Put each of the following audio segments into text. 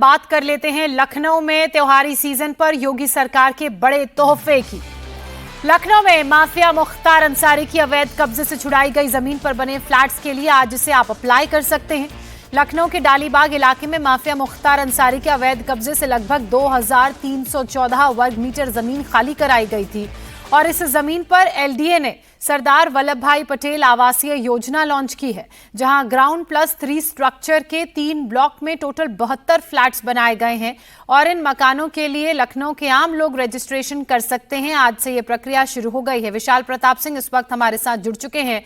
बात कर लेते हैं लखनऊ में त्योहारी सीजन पर योगी सरकार के बड़े तोहफे की। लखनऊ में माफिया मुख्तार अंसारी की अवैध कब्जे से छुड़ाई गई जमीन पर बने फ्लैट्स के लिए आज से आप अप्लाई कर सकते हैं। लखनऊ के डालीबाग इलाके में माफिया मुख्तार अंसारी के अवैध कब्जे से लगभग 2314 वर्ग मीटर जमीन खाली कराई गई थी और इस जमीन पर एलडीए ने सरदार वल्लभ भाई पटेल आवासीय योजना लॉन्च की है, जहां ग्राउंड प्लस 3 स्ट्रक्चर के 3 ब्लॉक में टोटल 72 फ्लैट्स बनाए गए हैं और इन मकानों के लिए लखनऊ के आम लोग रजिस्ट्रेशन कर सकते हैं। आज से ये प्रक्रिया शुरू हो गई है। विशाल प्रताप सिंह इस वक्त हमारे साथ जुड़ चुके हैं।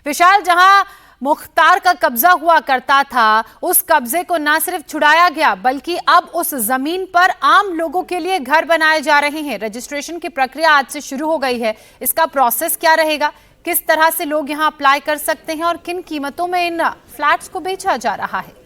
विशाल, जहां मुख्तार का कब्जा हुआ करता था, उस कब्जे को न सिर्फ छुड़ाया गया बल्कि अब उस जमीन पर आम लोगों के लिए घर बनाए जा रहे हैं। रजिस्ट्रेशन की प्रक्रिया आज से शुरू हो गई है। इसका प्रोसेस क्या रहेगा, किस तरह से लोग यहां अप्लाई कर सकते हैं और किन कीमतों में इन फ्लैट्स को बेचा जा रहा है?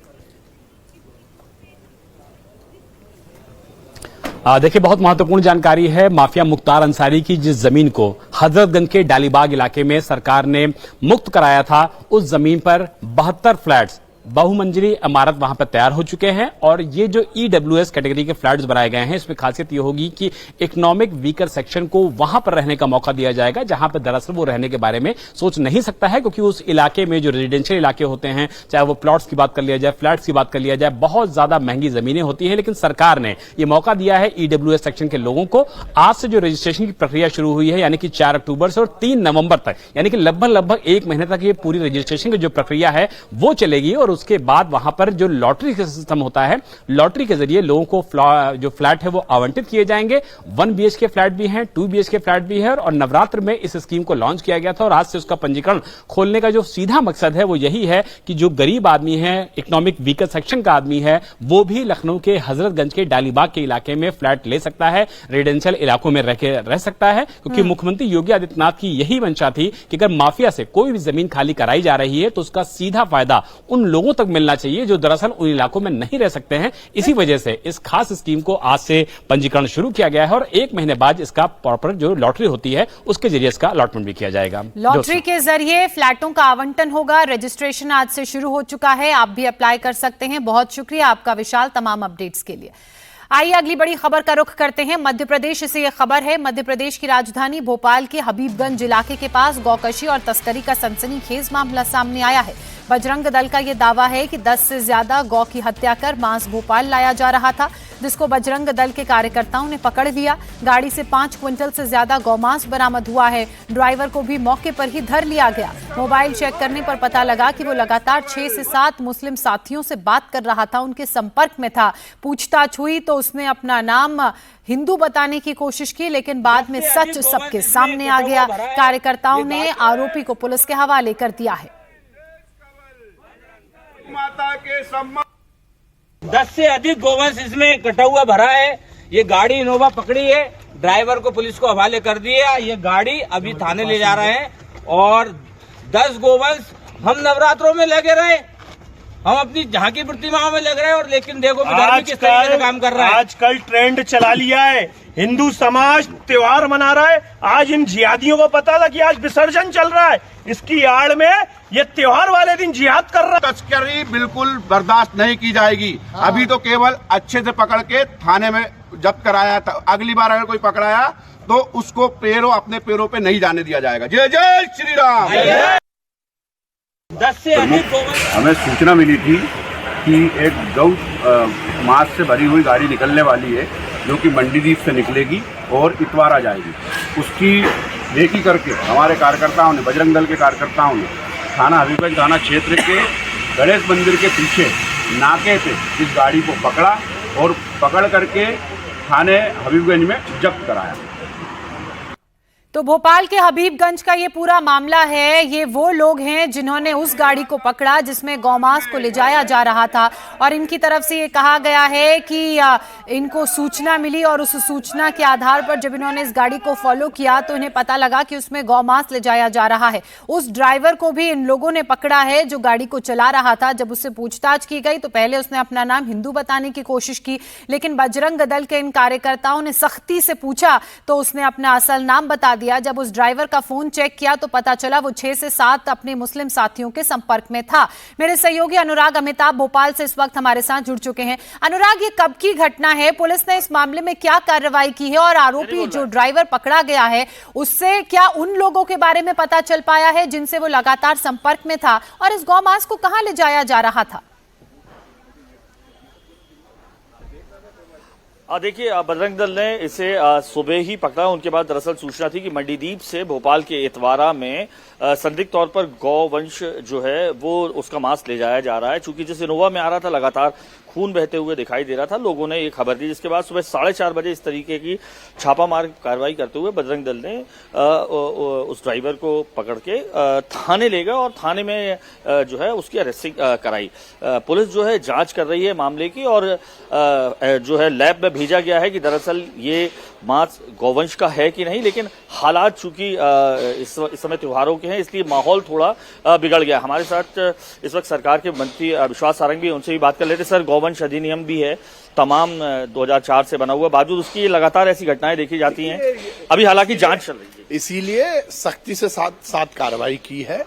देखिए, बहुत महत्वपूर्ण जानकारी है। माफिया मुख्तार अंसारी की जिस जमीन को हजरतगंज के डालीबाग इलाके में सरकार ने मुक्त कराया था, उस जमीन पर 72 फ्लैट्स बहुमंजिली इमारत वहां पर तैयार हो चुके हैं और ये जो ईडब्ल्यूएस कैटेगरी के फ्लैट्स बनाए गए हैं, इसमें खासियत ये होगी कि इकोनॉमिक वीकर सेक्शन को वहां पर रहने का मौका दिया जाएगा, जहां पर दरअसल वो रहने के बारे में सोच नहीं सकता है, क्योंकि उस इलाके में जो रेजिडेंशियल इलाके होते हैं, चाहे वो प्लॉट्स की बात कर लिया जाए, फ्लैट्स की बात कर लिया जाए, बहुत ज्यादा महंगी जमीनें होती है। लेकिन सरकार ने ये मौका दिया है ईडब्ल्यूएस सेक्शन के लोगों को। आज से जो रजिस्ट्रेशन की प्रक्रिया शुरू हुई है, यानी कि 4 अक्टूबर से और 3 नवंबर तक, यानी कि लगभग 1 महीने तक ये पूरी रजिस्ट्रेशन की जो प्रक्रिया है वो चलेगी और उसके बाद वहां पर जो लॉटरी का सिस्टम होता है, लॉटरी के जरिए लोगों को जो फ्लैट है वो आवंटित किए जाएंगे। 1 बीएचके फ्लैट भी हैं, 2 बीएचके फ्लैट भी है और नवरात्र में इस स्कीम को लॉन्च किया गया था और आज से उसका पंजीकरण खोलने का जो सीधा मकसद है वो यही है कि जो गरीब आदमी है, इकोनॉमिक वीकर सेक्शन का आदमी है, वो भी लखनऊ के हजरतगंज के डालीबाग के इलाके में फ्लैट ले सकता है, रेजिडेंशियल इलाकों में रह सकता है, क्योंकि मुख्यमंत्री योगी आदित्यनाथ की यही मंशा थी कि अगर माफिया से कोई भी जमीन खाली कराई जा रही है तो उसका सीधा फायदा उन लोगों तक मिलना चाहिए जो दरअसल उन इलाकों में नहीं रह सकते हैं। इसी वजह से इस खास स्कीम को आज से पंजीकरण शुरू किया गया है और 1 महीने बाद इसका प्रॉपर जो लॉटरी होती है उसके जरिए इसका अलॉटमेंट भी किया जाएगा। लॉटरी के जरिए फ्लैटों का आवंटन होगा। रजिस्ट्रेशन आज से शुरू हो चुका है, आप भी अप्लाई कर सकते हैं। बहुत शुक्रिया आपका विशाल, तमाम अपडेट्स के लिए। आइए अगली बड़ी खबर का रुख करते हैं। मध्य प्रदेश से यह खबर है। मध्य प्रदेश की राजधानी भोपाल के हबीबगंज इलाके के पास गौकशी और तस्करी का सनसनीखेज मामला सामने आया है। बजरंग दल का यह दावा है कि 10 से ज्यादा गौ की हत्या कर मांस भोपाल लाया जा रहा था, जिसको बजरंग दल के कार्यकर्ताओं ने पकड़ लिया। गाड़ी से 5 क्विंटल से ज्यादा गौमांस बरामद हुआ है। ड्राइवर को भी मौके पर ही धर लिया गया। मोबाइल चेक करने पर पता लगा कि वो लगातार 6 से 7 मुस्लिम साथियों से बात कर रहा था, उनके संपर्क में था। पूछताछ हुई तो उसने अपना नाम हिंदू बताने की कोशिश की, लेकिन बाद में सच सबके सामने आ गया। कार्यकर्ताओं ने आरोपी को पुलिस के हवाले कर दिया है। माता के सम्मान 10 से अधिक गोवंश इसमें कटा हुआ भरा है। ये गाड़ी इनोवा पकड़ी है, ड्राइवर को पुलिस को हवाले कर दिया। ये गाड़ी अभी थाने ले जा रहे हैं और 10 गोवंश हम नवरात्रों में लगे रहे, हम अपनी झांकी प्रतिमाओं में लग रहे हैं और लेकिन देखो विधायक किस तरीके से काम कर रहा है। आजकल ट्रेंड चला लिया है, हिंदू समाज त्योहार मना रहा है। आज इन जिहादियों को पता था कि आज विसर्जन चल रहा है, इसकी आड़ में ये त्योहार वाले दिन जिहाद कर रहा है। तस्करी बिल्कुल बर्दाश्त नहीं की जाएगी। अभी तो केवल अच्छे से पकड़ के थाने में जब्त कराया था, अगली बार अगर कोई पकड़ाया तो उसको अपने पैरों पे नहीं जाने दिया जाएगा। जय जय श्री राम। 10 से अधिक गोवंश। हमें सूचना मिली थी कि एक गौ मांस से भरी हुई गाड़ी निकलने वाली है, जो कि मंडीदीप से निकलेगी और इतवारा जाएगी। उसकी रेकी करके हमारे कार्यकर्ताओं ने, बजरंग दल के कार्यकर्ताओं ने थाना हबीबगंज थाना क्षेत्र के गणेश मंदिर के पीछे नाके पे इस गाड़ी को पकड़ा और पकड़ करके थाने हबीबगंज में जब्त कराया। तो भोपाल के हबीबगंज का ये पूरा मामला है। ये वो लोग हैं जिन्होंने उस गाड़ी को पकड़ा जिसमें गौमांस को ले जाया जा रहा था और इनकी तरफ से ये कहा गया है कि इनको सूचना मिली और उस सूचना के आधार पर जब इन्होंने इस गाड़ी को फॉलो किया तो इन्हें पता लगा कि उसमें गौमांस ले जाया जा रहा है। उस ड्राइवर को भी इन लोगों ने पकड़ा है जो गाड़ी को चला रहा था। जब उससे पूछताछ की गई तो पहले उसने अपना नाम हिंदू बताने की कोशिश की, लेकिन बजरंग दल के इन कार्यकर्ताओं ने सख्ती से पूछा तो उसने अपना असल नाम बता दिया। जब उस ड्राइवर का फोन चेक किया तो पता चला वो 6 से 7 अपने मुस्लिम साथियों के संपर्क में था। मेरे सहयोगी अनुराग अमिताभ भोपाल से इस वक्त हमारे साथ जुड़ चुके हैं। अनुराग, ये कब की घटना है? पुलिस ने इस मामले में क्या कार्रवाई की है और आरोपी जो ड्राइवर पकड़ा गया है उससे क्या उन लोगों के बारे में पता चल पाया है जिनसे वो लगातार संपर्क में था, और इस गौमांस को कहां ले जाया जा रहा था? देखिए, बजरंग दल ने इसे सुबह ही पकड़ा। उनके बाद दरअसल सूचना थी कि मंडीदीप से भोपाल के इतवारा में संदिग्ध तौर पर गौवंश जो है वो उसका मांस ले जाया जा रहा है। चूंकि जिस इनोवा में आ रहा था लगातार खून बहते हुए दिखाई दे रहा था, लोगों ने ये खबर दी, जिसके बाद सुबह 4:30 बजे इस तरीके की छापामार कार्रवाई करते हुए बजरंग दल ने उस ड्राइवर को पकड़ के थाने ले गए और थाने में जो है उसकी अरेस्टिंग कराई। पुलिस जो है जांच कर रही है मामले की और जो है लैब में भेजा गया है कि दरअसल ये मांस गौवंश का है कि नहीं। लेकिन हालात चूंकि इस समय त्योहारों के हैं, इसलिए माहौल थोड़ा बिगड़ गया। हमारे साथ इस वक्त सरकार के मंत्री विश्वास सारंग भी, उनसे भी बात कर लेते। सर, गौवंश अधिनियम भी है तमाम 2004 से बना हुआ, बावजूद उसकी लगातार ऐसी घटनाएं देखी जाती हैं। अभी हालांकि जांच चल रही है, इसीलिए सख्ती से साथ कार्रवाई की है।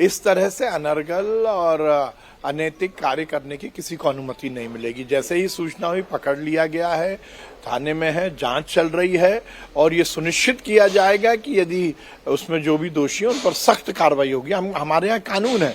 इस तरह से अनर्गल और अनैतिक कार्य करने की किसी को अनुमति नहीं मिलेगी। जैसे ही सूचना हुई पकड़ लिया गया है, थाने में है, जांच चल रही है और ये सुनिश्चित किया जाएगा कि यदि उसमें जो भी दोषी हैं उन पर सख्त कार्रवाई होगी। हमारे यहाँ कानून है,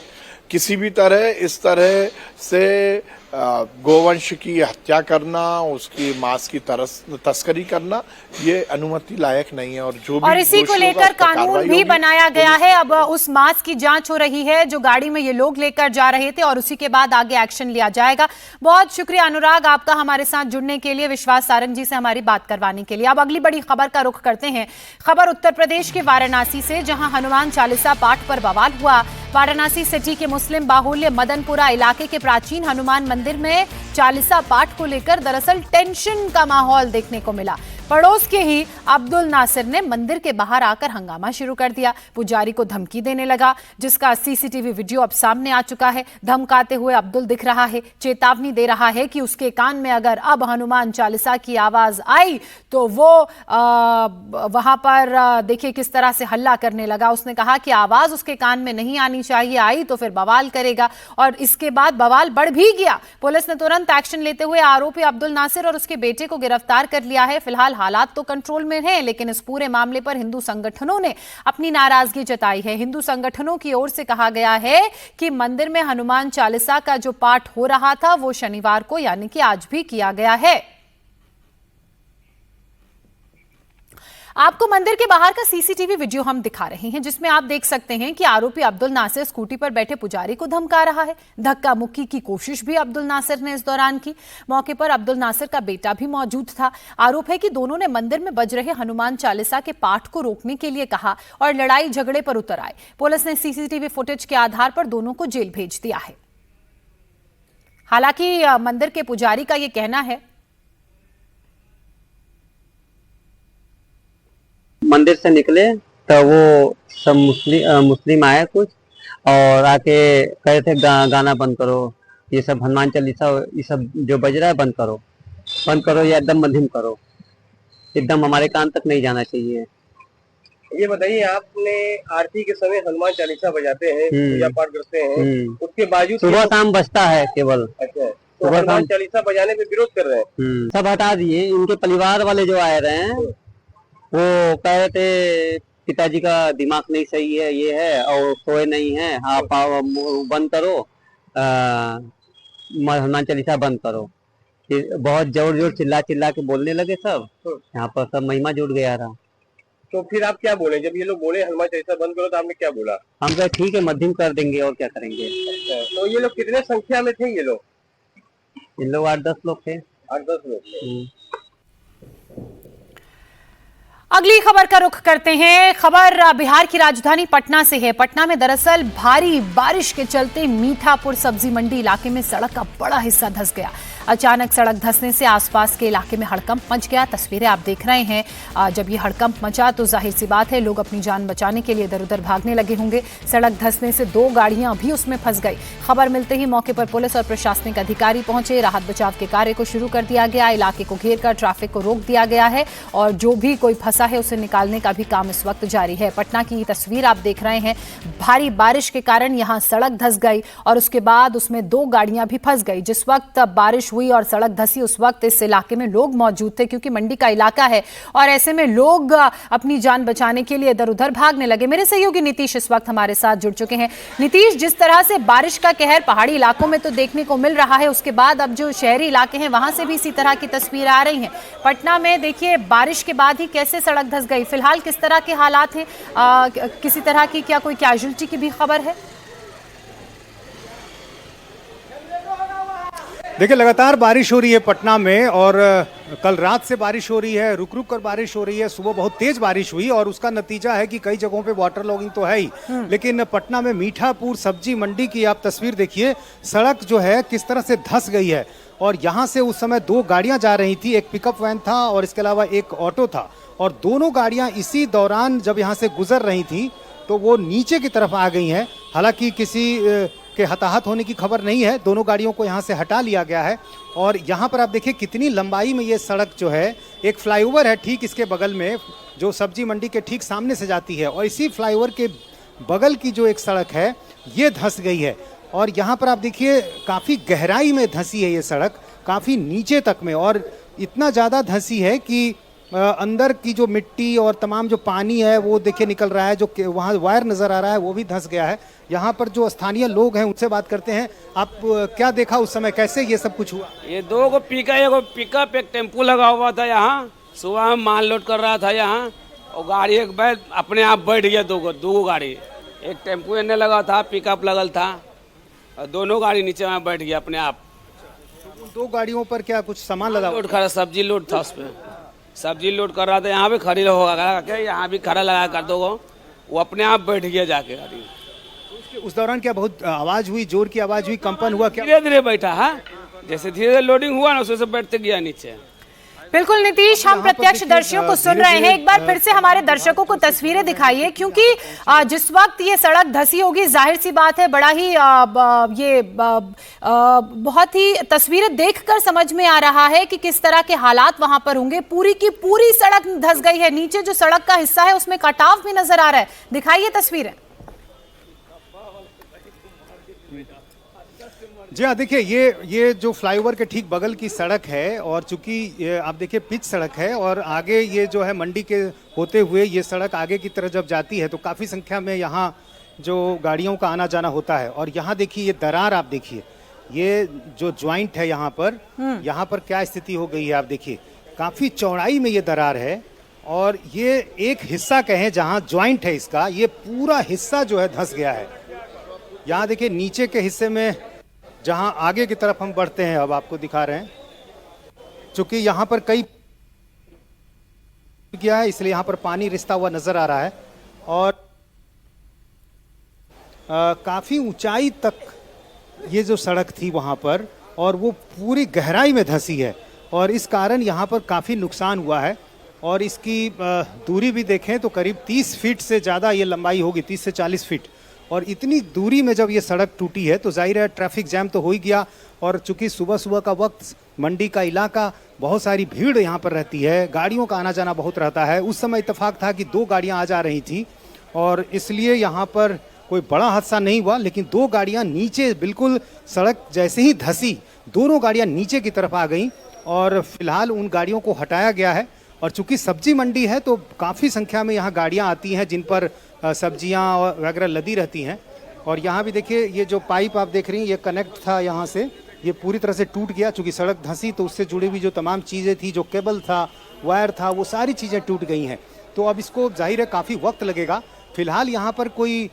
किसी भी तरह इस तरह से गोवंश की हत्या करना, उसकी मांस की तस्करी करना, ये अनुमति लायक नहीं है। और जो भी इसी को लेकर कानून भी बनाया गया है। अब उस मांस की जांच हो रही है जो गाड़ी में ये लोग लेकर जा रहे थे और उसी के बाद आगे एक्शन लिया जाएगा। बहुत शुक्रिया अनुराग आपका हमारे साथ जुड़ने के लिए, विश्वास सारंग जी से हमारी बात करवाने के लिए। अब अगली बड़ी खबर का रुख करते हैं। खबर उत्तर प्रदेश के वाराणसी से, जहां हनुमान चालीसा पाठ पर बवाल हुआ। वाराणसी सिटी के मुस्लिम बाहुल्य मदनपुरा इलाके के प्राचीन हनुमान मंदिर में चालीसा पाठ को लेकर दरअसल टेंशन का माहौल देखने को मिला। पड़ोस के ही अब्दुल नासिर ने मंदिर के बाहर आकर हंगामा शुरू कर दिया। पुजारी को धमकी देने लगा, जिसका सीसीटीवी वीडियो अब सामने आ चुका है। धमकाते हुए अब्दुल दिख रहा है, चेतावनी दे रहा है कि उसके कान में अगर अब हनुमान चालीसा की आवाज आई तो वो वहां पर देखिए किस तरह से हल्ला करने लगा। उसने कहा कि आवाज उसके कान में नहीं आनी चाहिए, आई तो फिर बवाल करेगा, और इसके बाद बवाल बढ़ भी गया। पुलिस ने तुरंत एक्शन लेते हुए आरोपी अब्दुल नासिर और उसके बेटे को गिरफ्तार कर लिया है। फिलहाल हालात तो कंट्रोल में हैं, लेकिन इस पूरे मामले पर हिंदू संगठनों ने अपनी नाराजगी जताई है। हिंदू संगठनों की ओर से कहा गया है कि मंदिर में हनुमान चालीसा का जो पाठ हो रहा था वो शनिवार को यानी कि आज भी किया गया है। आपको मंदिर के बाहर का सीसीटीवी वीडियो हम दिखा रहे हैं, जिसमें आप देख सकते हैं कि आरोपी अब्दुल नासिर स्कूटी पर बैठे पुजारी को धमका रहा है। धक्का मुक्की की कोशिश भी अब्दुल नासिर ने इस दौरान की। मौके पर अब्दुल नासिर का बेटा भी मौजूद था। आरोप है कि दोनों ने मंदिर में बज रहे हनुमान चालीसा के पाठ को रोकने के लिए कहा और लड़ाई झगड़े पर उतर आए। पुलिस ने सीसीटीवी फुटेज के आधार पर दोनों को जेल भेज दिया है। हालांकि मंदिर के पुजारी का यह कहना है, मंदिर से निकले तो वो सब मुस्लिम आए कुछ और आके कहे थे गाना बंद करो, ये सब हनुमान चालीसा ये सब जो बज रहा है बंद करो या एकदम मध्यम करो, एकदम हमारे कान तक नहीं जाना चाहिए। ये बताइए, आपने आरती के समय हनुमान चालीसा बजाते हैं, पूजा पाठ करते हैं, उसके बावजूद सुबह शाम बजता है केवल। अच्छा, तो हनुमान चालीसा बजाने पे विरोध कर रहे हैं? सब हटा दिए। इनके परिवार वाले जो आए रहे हैं वो कह रहे थे पिताजी का दिमाग नहीं सही है, ये है, और सोए नहीं है, आप बंद करो, हनुमान चालीसा बंद करो। बहुत जोर जोर चिल्ला के बोलने लगे सब। यहाँ पर सब महिमा जुट गया था। तो फिर आप क्या बोले जब ये लोग बोले हनुमान चालीसा बंद करो, तो आपने क्या बोला? हम कहे ठीक है मध्यम कर देंगे और क्या करेंगे। तो ये लोग कितने संख्या में थे? ये लोग 8-10 लोग थे। 8-10 लोग थे। अगली खबर का रुख करते हैं। खबर बिहार की राजधानी पटना से है। पटना में दरअसल भारी बारिश के चलते मीठापुर सब्जी मंडी इलाके में सड़क का बड़ा हिस्सा धंस गया। अचानक सड़क धंसने से आसपास के इलाके में हड़कंप मच गया। तस्वीरें आप देख रहे हैं। जब ये हड़कंप मचा तो जाहिर सी बात है लोग अपनी जान बचाने के लिए इधर उधर भागने लगे होंगे। सड़क धंसने से 2 गाड़ियां भी उसमें फंस गई। खबर मिलते ही मौके पर पुलिस और प्रशासनिक अधिकारी पहुंचे। राहत बचाव के कार्य को शुरू कर दिया गया। इलाके को घेर कर ट्रैफिक को रोक दिया गया है और जो भी कोई फंसा हिस्सा है उसे निकालने का भी काम इस वक्त जारी है। पटना की तस्वीर आप देख रहे हैं, भारी बारिश के कारण यहां सड़क धंस गई और उसके बाद उसमें 2 गाड़ियां भी फंस गई। जिस वक्त बारिश हुई और सड़क धंसी उस वक्त इस इलाके में लोग मौजूद थे, क्योंकि मंडी का इलाका है और ऐसे में लोग अपनी जान बचाने के लिए इधर उधर भागने लगे। मेरे सहयोगी नीतीश इस वक्त हमारे साथ जुड़ चुके हैं। नीतीश, जिस तरह से बारिश का कहर पहाड़ी इलाकों में तो देखने को मिल रहा है, उसके बाद अब जो शहरी इलाके हैं वहां से भी इसी तरह की तस्वीर आ रही हैं। पटना में देखिए बारिश के बाद ही कैसे सड़क धंस गई, फिलहाल किस तरह के हालात हैं, किसी तरह की क्या कोई कैजुअल्टी की भी खबर है? देखिए, लगातार बारिश हो रही है पटना में और कल रात से बारिश हो रही है, रुक रुक कर बारिश हो रही है। सुबह बहुत तेज बारिश हुई और उसका नतीजा है कि कई जगहों पे वाटर लॉगिंग तो है ही, लेकिन पटना में मीठापुर सब्जी मंडी की आप तस्वीर देखिए, सड़क जो है किस तरह से धंस गई है। और यहाँ से उस समय 2 गाड़ियाँ जा रही थी, एक पिकअप वैन था और इसके अलावा एक ऑटो था, और दोनों गाड़ियाँ इसी दौरान जब यहाँ से गुजर रही थी तो वो नीचे की तरफ आ गई हैं। हालांकि किसी के हताहत होने की खबर नहीं है, दोनों गाड़ियों को यहाँ से हटा लिया गया है। और यहाँ पर आप देखिए कितनी लंबाई में ये सड़क जो है, एक फ्लाईओवर है ठीक इसके बगल में जो सब्जी मंडी के ठीक सामने से जाती है, और इसी फ्लाईओवर के बगल की जो एक सड़क है ये धंस गई है। और यहाँ पर आप देखिए काफ़ी गहराई में धंसी है ये सड़क, काफ़ी नीचे तक में, और इतना ज़्यादा धंसी है कि अंदर की जो मिट्टी और तमाम जो पानी है वो देखिए निकल रहा है, जो वहाँ वायर नज़र आ रहा है वो भी धंस गया है। यहाँ पर जो स्थानीय लोग हैं उनसे बात करते हैं। आप क्या देखा उस समय, कैसे ये सब कुछ हुआ? ये 2 पिकअप एक टेम्पू लगा हुआ था यहाँ, सुबह में माल लोड कर रहा था यहाँ, और गाड़ी एक बैठ अपने आप बैठ गया। 2 गाड़ी, एक टेम्पू इन्हें लगा था, पिकअप लगल था, और दोनों गाड़ी नीचे में बैठ गया अपने आप। 2 गाड़ियों पर क्या कुछ सामान लगा? लोड खड़ा, सब्जी लोड था, उस पर सब्जी लोड कर रहा था। यहाँ भी खड़ी होगा, यहाँ भी खड़ा लगा कर दो, वो अपने आप बैठ गया जाके गाड़ी। उस दौरान क्या बहुत आवाज हुई, जोर की आवाज हुई, कंपन हुआ क्या? धीरे धीरे बैठा है, जैसे धीरे धीरे लोडिंग हुआ ना उससे बैठते गया नीचे। बिल्कुल नीतीश, हम प्रत्यक्षदर्शियों को सुन रहे हैं। एक बार फिर से हमारे दर्शकों को तस्वीरें दिखाइए, क्योंकि जिस वक्त ये सड़क धंसी होगी, जाहिर सी बात है बड़ा ही बहुत ही तस्वीरें देखकर समझ में आ रहा है कि किस तरह के हालात वहां पर होंगे। पूरी की पूरी सड़क धंस गई है, नीचे जो सड़क का हिस्सा है उसमें कटाव भी नजर आ रहा है। दिखाइए तस्वीरें। जी हाँ, देखिए ये जो फ्लाईओवर के ठीक बगल की सड़क है, और चूंकि आप देखिए पिच सड़क है, और आगे ये जो है मंडी के होते हुए ये सड़क आगे की तरफ जब जाती है तो काफ़ी संख्या में यहाँ जो गाड़ियों का आना जाना होता है। और यहाँ देखिए ये दरार आप देखिए, ये जो ज्वाइंट है यहाँ पर क्या स्थिति हो गई है आप देखिए, काफ़ी चौड़ाई में ये दरार है, और ये एक हिस्सा कहें जहाँ ज्वाइंट है इसका, ये पूरा हिस्सा जो है धंस गया है। यहाँ देखिए नीचे के हिस्से में जहां आगे की तरफ हम बढ़ते हैं, अब आपको दिखा रहे हैं, चूंकि यहाँ पर कई किया है इसलिए यहाँ पर पानी रिसता हुआ नजर आ रहा है, और काफी ऊंचाई तक ये जो सड़क थी वहां पर, और वो पूरी गहराई में धंसी है, और इस कारण यहाँ पर काफी नुकसान हुआ है। और इसकी दूरी भी देखें तो करीब 30 फीट से ज़्यादा ये लंबाई होगी, 30 से 40 फीट। और इतनी दूरी में जब ये सड़क टूटी है तो जाहिर है ट्रैफिक जैम तो हो ही गया। और चूंकि सुबह सुबह का वक्त, मंडी का इलाका, बहुत सारी भीड़ यहाँ पर रहती है, गाड़ियों का आना जाना बहुत रहता है। उस समय इत्तेफाक था कि 2 गाड़ियाँ आ जा रही थी, और इसलिए यहाँ पर कोई बड़ा हादसा नहीं हुआ, लेकिन 2 गाड़ियाँ नीचे, बिल्कुल सड़क जैसे ही धंसी, दोनों गाड़ियाँ नीचे की तरफ आ गईं, और फिलहाल उन गाड़ियों को हटाया गया है। और चूंकि सब्जी मंडी है तो काफ़ी संख्या में यहाँ गाड़ियाँ आती हैं जिन पर सब्जियाँ वगैरह लदी रहती हैं। और यहाँ भी देखिए ये जो पाइप आप देख रही हैं, ये कनेक्ट था यहाँ से, ये पूरी तरह से टूट गया। चूंकि सड़क धंसी तो उससे जुड़ी हुई जो तमाम चीज़ें थी, जो केबल था, वायर था, वो सारी चीज़ें टूट गई हैं। तो अब इसको जाहिर है काफ़ी वक्त लगेगा। फिलहाल यहाँ पर कोई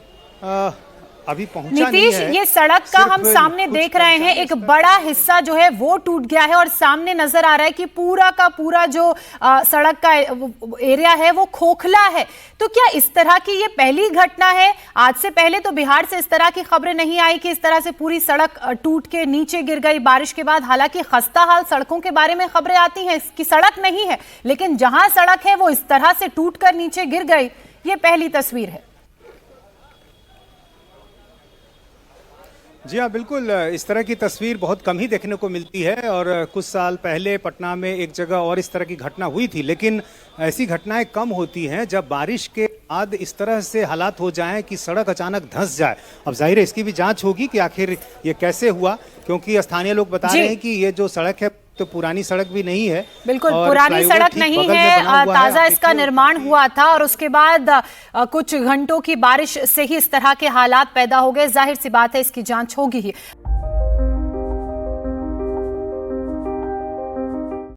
अभी पहुंचा नहीं है। ये सड़क का हम सामने देख रहे हैं, एक बड़ा हिस्सा जो है वो टूट गया है, और सामने नजर आ रहा है कि पूरा का पूरा जो सड़क का एरिया है वो खोखला है। तो क्या इस तरह की ये पहली घटना है? आज से पहले तो बिहार से इस तरह की खबरें नहीं आई कि इस तरह से पूरी सड़क टूट के नीचे गिर गई बारिश के बाद। हालांकि खस्ता हाल सड़कों के बारे में खबरें आती हैं, इसकी सड़क नहीं है, लेकिन जहां सड़क है वो इस तरह से टूट कर नीचे गिर गई, ये पहली तस्वीर है। जी हाँ, बिल्कुल। इस तरह की तस्वीर बहुत कम ही देखने को मिलती है और कुछ साल पहले पटना में एक जगह और इस तरह की घटना हुई थी, लेकिन ऐसी घटनाएं कम होती हैं जब बारिश के बाद इस तरह से हालात हो जाएं कि सड़क अचानक धंस जाए। अब जाहिर है इसकी भी जांच होगी कि आखिर ये कैसे हुआ, क्योंकि स्थानीय लोग बता रहे हैं कि ये जो सड़क है तो पुरानी सड़क भी नहीं है। बिल्कुल पुरानी सड़क नहीं है, ताजा इसका निर्माण हुआ था और उसके बाद कुछ घंटों की बारिश से ही इस तरह के हालात पैदा हो गए। जाहिर सी बात है इसकी जांच होगी ही।